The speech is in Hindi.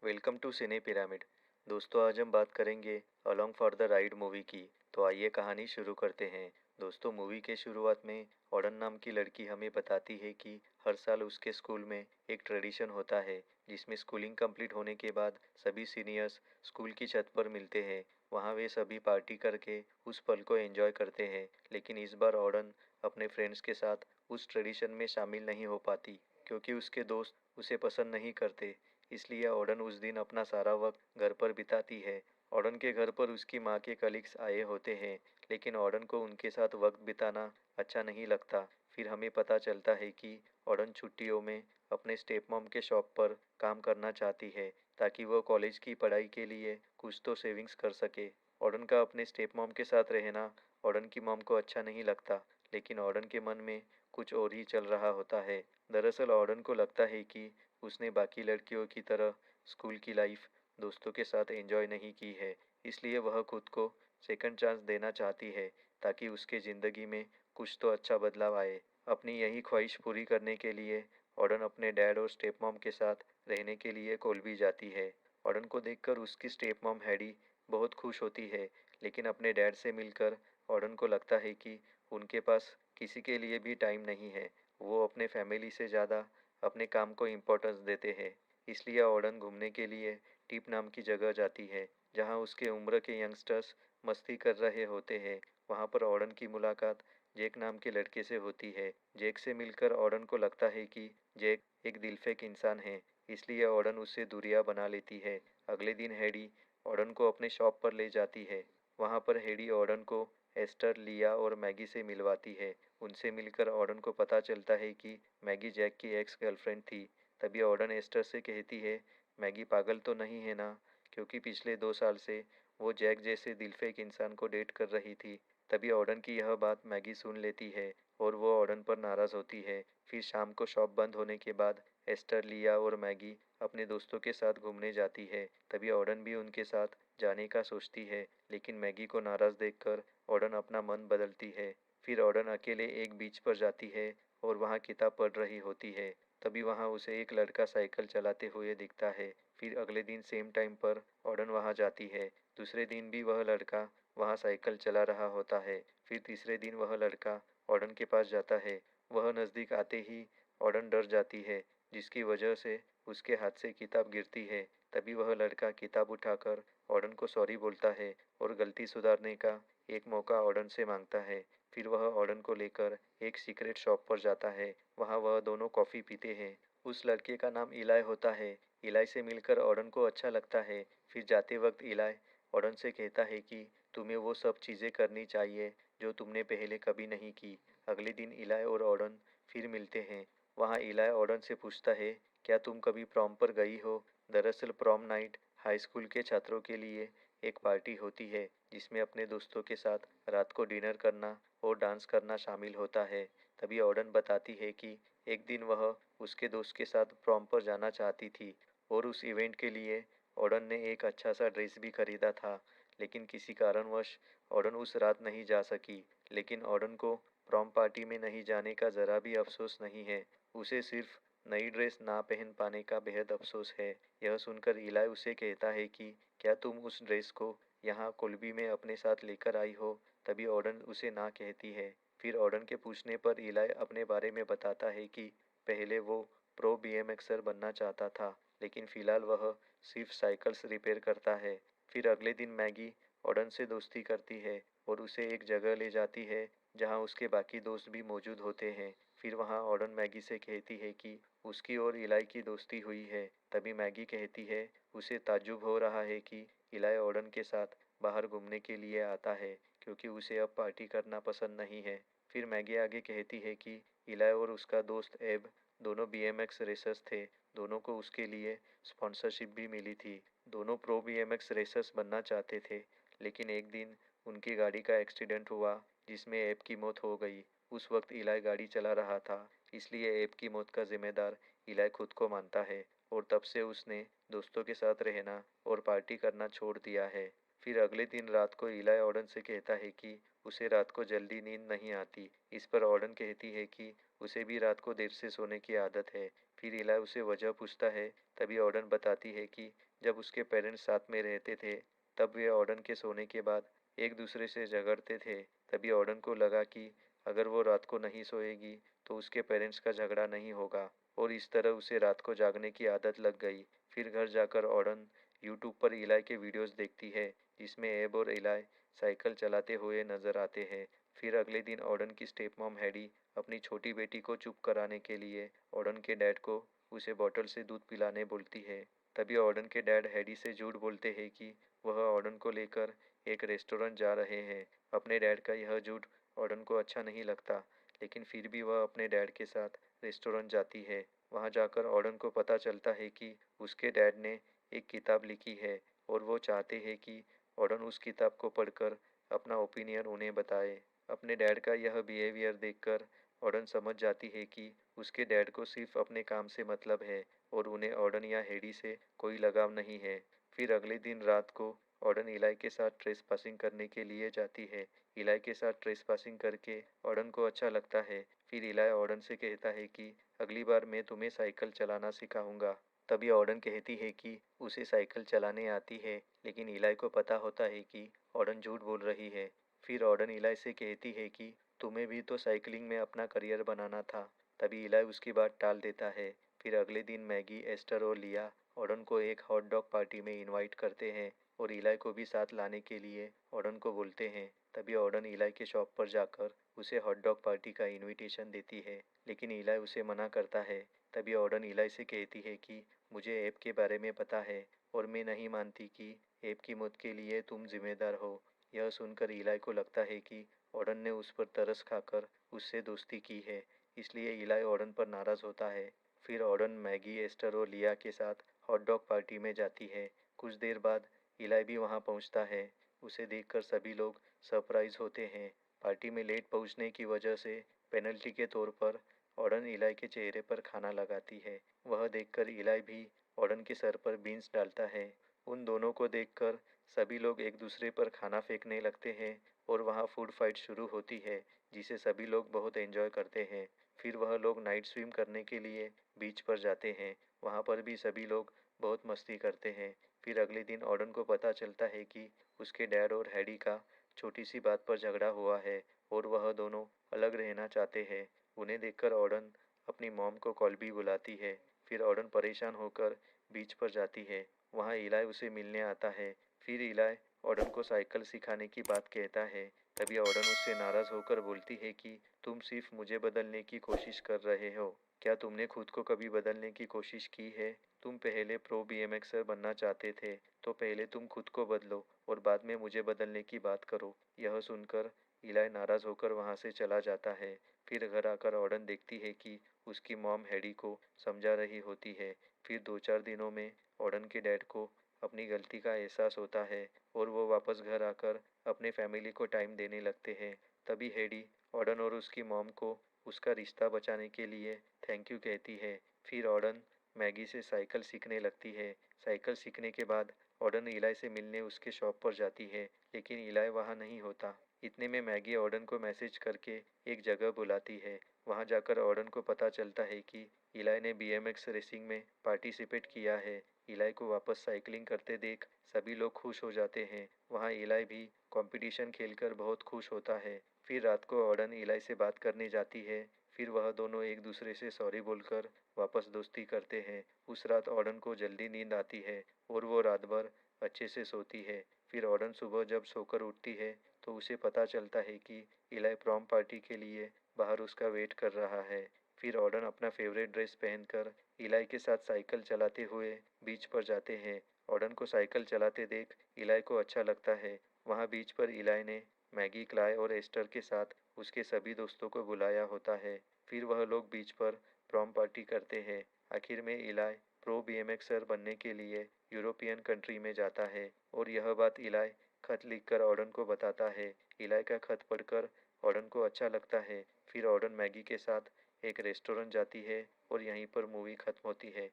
Welcome to cine pyramid. दोस्तों, आज हम बात करेंगे along for the ride movie की। तो आइए कहानी शुरू करते हैं। दोस्तों, मूवी के शुरुआत में ऑडन नाम की लड़की हमें बताती है कि हर साल उसके स्कूल में एक ट्रेडिशन होता है जिसमें स्कूलिंग कंप्लीट होने के बाद सभी सीनियर्स स्कूल की छत पर मिलते हैं। वहाँ वे सभी पार्टी करके उस पल को एंजॉय करते हैं। लेकिन इस बार ऑडन अपने फ्रेंड्स के साथ उस ट्रेडिशन में शामिल नहीं हो पाती क्योंकि उसके दोस्त उसे पसंद नहीं करते। इसलिए ऑडन उस दिन अपना सारा वक्त घर पर बिताती है। ऑडन के घर पर उसकी माँ के कलीग्स आए होते हैं, लेकिन ऑडन को उनके साथ वक्त बिताना अच्छा नहीं लगता। फिर हमें पता चलता है कि ऑडन छुट्टियों में अपने स्टेप मॉम के शॉप पर काम करना चाहती है ताकि वह कॉलेज की पढ़ाई के लिए कुछ तो सेविंग्स कर सके। ऑडन का अपने स्टेप मॉम के साथ रहना ऑडन की मॉम को अच्छा नहीं लगता, लेकिन ऑडन के मन में कुछ और ही चल रहा होता है। दरअसल ऑडन को लगता है कि उसने बाकी लड़कियों की तरह स्कूल की लाइफ दोस्तों के साथ एंजॉय नहीं की है। इसलिए वह खुद को सेकंड चांस देना चाहती है ताकि उसके ज़िंदगी में कुछ तो अच्छा बदलाव आए। अपनी यही ख्वाहिश पूरी करने के लिए ऑडन अपने डैड और स्टेप मॉम के साथ रहने के लिए कोलबी जाती है। ऑडन को देखकर उसकी स्टेप मॉम हैडी बहुत खुश होती है, लेकिन अपने डैड से मिलकर ऑडन को लगता है कि उनके पास किसी के लिए भी टाइम नहीं है। वो अपने फैमिली से ज़्यादा अपने काम को इम्पोर्टेंस देते हैं। इसलिए ऑडन घूमने के लिए टिप नाम की जगह जाती है, जहाँ उसके उम्र के यंगस्टर्स मस्ती कर रहे होते हैं। वहाँ पर ऑडन की मुलाकात जैक नाम के लड़के से होती है। जैक से मिलकर ऑडन को लगता है कि जैक एक दिलफेक इंसान है, इसलिए ऑडन उससे दूरियां बना लेती है। अगले दिन हेडी ऑडन को अपने शॉप पर ले जाती है। वहाँ पर हेडी ऑडन को एस्टर, लिया और मैगी से मिलवाती है। उनसे मिलकर ऑडन को पता चलता है कि मैगी जैक की एक्स गर्लफ्रेंड थी। तभी ऑडन एस्टर से कहती है, मैगी पागल तो नहीं है ना, क्योंकि पिछले 2 साल से वो जैक जैसे दिलफेक इंसान को डेट कर रही थी। तभी ऑडन की यह बात मैगी सुन लेती है और वो ऑडन पर नाराज़ होती है। फिर शाम को शॉप बंद होने के बाद एस्टर, लिया और मैगी अपने दोस्तों के साथ घूमने जाती है। तभी ऑडन भी उनके साथ जाने का सोचती है, लेकिन मैगी को नाराज़ देखकर ऑडन अपना मन बदलती है। फिर ऑडन अकेले एक बीच पर जाती है और वहाँ किताब पढ़ रही होती है। तभी वहाँ उसे एक लड़का साइकिल चलाते हुए दिखता है। फिर अगले दिन सेम टाइम पर ऑडन वहाँ जाती है। दूसरे दिन भी वह लड़का वहाँ साइकिल चला रहा होता है। फिर तीसरे दिन वह लड़का ऑडन के पास जाता है। वह नज़दीक आते ही ऑडन डर जाती है, जिसकी वजह से उसके हाथ से किताब गिरती है। तभी वह लड़का किताब उठाकर ऑडन को सॉरी बोलता है और गलती सुधारने का एक मौका ऑडन से मांगता है। फिर वह ऑडन को लेकर एक सीक्रेट शॉप पर जाता है। वहाँ वह दोनों कॉफ़ी पीते हैं। उस लड़के का नाम इलाय होता है। इलाय से मिलकर ऑडन को अच्छा लगता है। फिर जाते वक्त इलाय ऑडन से कहता है कि तुम्हें वो सब चीज़ें करनी चाहिए जो तुमने पहले कभी नहीं की। अगले दिन इलाय और ऑडन फिर मिलते हैं। वहाँ इलाय ऑडन से पूछता है, क्या तुम कभी प्रॉम पर गई हो? दरअसल प्रॉम नाइट हाई स्कूल के छात्रों के लिए एक पार्टी होती है जिसमें अपने दोस्तों के साथ रात को डिनर करना और डांस करना शामिल होता है। तभी ऑडन बताती है कि एक दिन वह उसके दोस्त के साथ प्रॉम पर जाना चाहती थी और उस इवेंट के लिए ऑडन ने एक अच्छा सा ड्रेस भी खरीदा था, लेकिन किसी कारणवश ऑडन उस रात नहीं जा सकी। लेकिन ऑडन को प्रॉम पार्टी में नहीं जाने का ज़रा भी अफसोस नहीं है। उसे सिर्फ नई ड्रेस ना पहन पाने का बेहद अफसोस है। यह सुनकर इलाय उसे कहता है कि क्या तुम उस ड्रेस को यहाँ कोलबी में अपने साथ लेकर आई हो? तभी ऑडन उसे ना कहती है। फिर ऑडन के पूछने पर इलाय अपने बारे में बताता है कि पहले वो प्रो बीएमएक्सर बनना चाहता था, लेकिन फिलहाल वह सिर्फ साइकिल्स रिपेयर करता है। फिर अगले दिन मैगी ऑडन से दोस्ती करती है और उसे एक जगह ले जाती है जहाँ उसके बाकी दोस्त भी मौजूद होते हैं। फिर वहाँ ऑडन मैगी से कहती है कि उसकी और इलाय की दोस्ती हुई है। तभी मैगी कहती है उसे ताज्जुब हो रहा है कि इलाय ऑडन के साथ बाहर घूमने के लिए आता है, क्योंकि उसे अब पार्टी करना पसंद नहीं है। फिर मैगी आगे कहती है कि इलाय और उसका दोस्त एब दोनों बीएमएक्स रेसर्स थे। दोनों को उसके लिए स्पॉन्सरशिप भी मिली थी। दोनों प्रो बीएमएक्स रेसर्स बनना चाहते थे, लेकिन एक दिन उनकी गाड़ी का एक्सीडेंट हुआ जिसमें एब की मौत हो गई। उस वक्त इलाय गाड़ी चला रहा था, इसलिए एब की मौत का जिम्मेदार इलाय खुद को मानता है और तब से उसने दोस्तों के साथ रहना और पार्टी करना छोड़ दिया है। फिर अगले दिन रात को इलाय ऑडन से कहता है कि उसे रात को जल्दी नींद नहीं आती। इस पर ऑडन कहती है कि उसे भी रात को देर से सोने की आदत है। फिर इलाय उसे वजह पूछता है। तभी ऑडन बताती है कि जब उसके पेरेंट्स साथ में रहते थे तब वे ऑर्डन के सोने के बाद एक दूसरे से झगड़ते थे। तभी ऑर्डन को लगा कि अगर वो रात को नहीं सोएगी तो उसके पेरेंट्स का झगड़ा नहीं होगा, और इस तरह उसे रात को जागने की आदत लग गई। फिर घर जाकर ऑर्डन यूट्यूब पर इलाई के वीडियोस देखती है जिसमें एब और इलाई साइकिल चलाते हुए नजर आते हैं। फिर अगले दिन ऑर्डन की स्टेप मॉम हैडी अपनी छोटी बेटी को चुप कराने के लिए ऑर्डन के डैड को उसे बॉटल से दूध पिलाने बोलती है। तभी ऑर्डन के डैड हैडी से झूठ बोलते हैं कि वह ऑर्डन को लेकर एक रेस्टोरेंट जा रहे हैं। अपने डैड का यह झूठ ऑर्डन को अच्छा नहीं लगता, लेकिन फिर भी वह अपने डैड के साथ रेस्टोरेंट जाती है। वहां जाकर ऑर्डन को पता चलता है कि उसके डैड ने एक किताब लिखी है और वो चाहते हैं कि ऑर्डन उस किताब को पढ़कर अपना ओपिनियन उन्हें बताए। अपने डैड का यह बिहेवियर देखकर ऑर्डन समझ जाती है कि उसके डैड को सिर्फ अपने काम से मतलब है और उन्हें ऑर्डन या हेडी से कोई लगाव नहीं है। फिर अगले दिन रात को ऑर्डन इलाई के साथ ट्रेस पासिंग करने के लिए जाती है। इलाई के साथ ट्रेस पासिंग करके ऑर्डन को अच्छा लगता है। फिर इलाई ऑर्डन से कहता है कि अगली बार मैं तुम्हें साइकिल चलाना सिखाऊंगा। तभी ऑर्डन कहती है कि उसे साइकिल चलाने आती है, लेकिन इलाई को पता होता है कि ऑर्डन झूठ बोल रही है। फिर ऑर्डन इलाई से कहती है कि तुम्हें भी तो साइकिलिंग में अपना करियर बनाना था। तभी इलाई उसकी बात टाल देता है। फिर अगले दिन मैगी, एस्टर और लिया ऑर्डन को एक हॉट डॉग पार्टी में इनवाइट करते हैं और इलाई को भी साथ लाने के लिए ऑर्डन को बोलते हैं। तभी ऑर्डन इलाई के शॉप पर जाकर उसे हॉट डॉग पार्टी का इनविटेशन देती है, लेकिन इलाई उसे मना करता है। तभी ऑर्डन इलाई से कहती है कि मुझे ऐप के बारे में पता है और मैं नहीं मानती कि ऐप की मौत के लिए तुम जिम्मेदार हो। यह सुनकर इलाई को लगता है कि ऑर्डन ने उस पर तरस खाकर उससे दोस्ती की है, इसलिए इलाई ऑर्डन पर नाराज होता है। फिर ऑर्डन मैगी, एस्टर और लिया के साथ हॉट डॉग पार्टी में जाती है। कुछ देर बाद इलाई भी वहां पहुंचता है। उसे देखकर सभी लोग सरप्राइज होते हैं। पार्टी में लेट पहुंचने की वजह से पेनल्टी के तौर पर ऑर्डन इलाई के चेहरे पर खाना लगाती है। वह देखकर इलाई भी ऑर्डन के सर पर बीन्स डालता है। उन दोनों को देखकर सभी लोग एक दूसरे पर खाना फेंकने लगते हैं और वहाँ फूड फाइट शुरू होती है, जिसे सभी लोग बहुत एंजॉय करते हैं। फिर वह लोग नाइट स्विम करने के लिए बीच पर जाते हैं। वहाँ पर भी सभी लोग बहुत मस्ती करते हैं। फिर अगले दिन ऑर्डन को पता चलता है कि उसके डैड और हैडी का छोटी सी बात पर झगड़ा हुआ है और वह दोनों अलग रहना चाहते हैं। उन्हें देखकर ऑर्डन अपनी मॉम को कॉल्बी बुलाती है। फिर ऑर्डन परेशान होकर बीच पर जाती है। वहाँ इलाई उसे मिलने आता है। फिर इलाई ऑर्डन को साइकिल सिखाने की बात कहता है। तभी ऑर्डन उससे नाराज होकर बोलती है कि तुम सिर्फ मुझे बदलने की कोशिश कर रहे हो, क्या तुमने खुद को कभी बदलने की कोशिश की है? तुम पहले प्रो बीएमएक्सर बनना चाहते थे, तो पहले तुम खुद को बदलो और बाद में मुझे बदलने की बात करो। यह सुनकर इलाई नाराज होकर वहां से चला जाता है। फिर घर आकर ऑर्डन देखती है कि उसकी मॉम हैडी को समझा रही होती है। फिर 2-4 दिनों में ऑर्डन के डैड को अपनी गलती का एहसास होता है और वो वापस घर आकर अपने फैमिली को टाइम देने लगते हैं। तभी हैडी ऑर्डन और उसकी मॉम को उसका रिश्ता बचाने के लिए थैंक यू कहती है। फिर ऑर्डन मैगी से साइकिल सीखने लगती है। साइकिल सीखने के बाद ऑर्डन इलाई से मिलने उसके शॉप पर जाती है, लेकिन इलाई वहाँ नहीं होता। इतने में मैगी ऑर्डन को मैसेज करके एक जगह बुलाती है। वहाँ जाकर ऑर्डन को पता चलता है कि इलाई ने बीएमएक्स रेसिंग में पार्टिसिपेट किया है। इलाई को वापस साइकिलिंग करते देख सभी लोग खुश हो जाते हैं। वहाँ इलाई भी कंपटीशन खेलकर बहुत खुश होता है। फिर रात को ऑर्डन इलाई से बात करने जाती है। फिर वह दोनों एक दूसरे से सॉरी बोलकर वापस दोस्ती करते हैं। उस रात ऑर्डन को जल्दी नींद आती है और वो रात भर अच्छे से सोती है। फिर ऑर्डन सुबह जब सोकर उठती है तो उसे पता चलता है कि इलाई प्रॉम पार्टी के लिए बाहर उसका वेट कर रहा है। फिर ऑर्डन अपना फेवरेट ड्रेस पहनकर इलाई के साथ साइकिल चलाते हुए बीच पर जाते हैं। ऑर्डन को साइकिल चलाते देख इलाई को अच्छा लगता है। वहाँ बीच पर इलाई ने मैगी, क्लाय और एस्टर के साथ उसके सभी दोस्तों को बुलाया होता है। फिर वह लोग बीच पर प्रॉम पार्टी करते हैं। आखिर में इलाई प्रो बीएमएक्सर बनने के लिए यूरोपियन कंट्री में जाता है और यह बात इलाई खत लिखकर ऑर्डन को बताता है। इलाई का खत पढ़कर ऑर्डन को अच्छा लगता है। फिर ऑर्डन मैगी के साथ एक रेस्टोरेंट जाती है और यहीं पर मूवी खत्म होती है।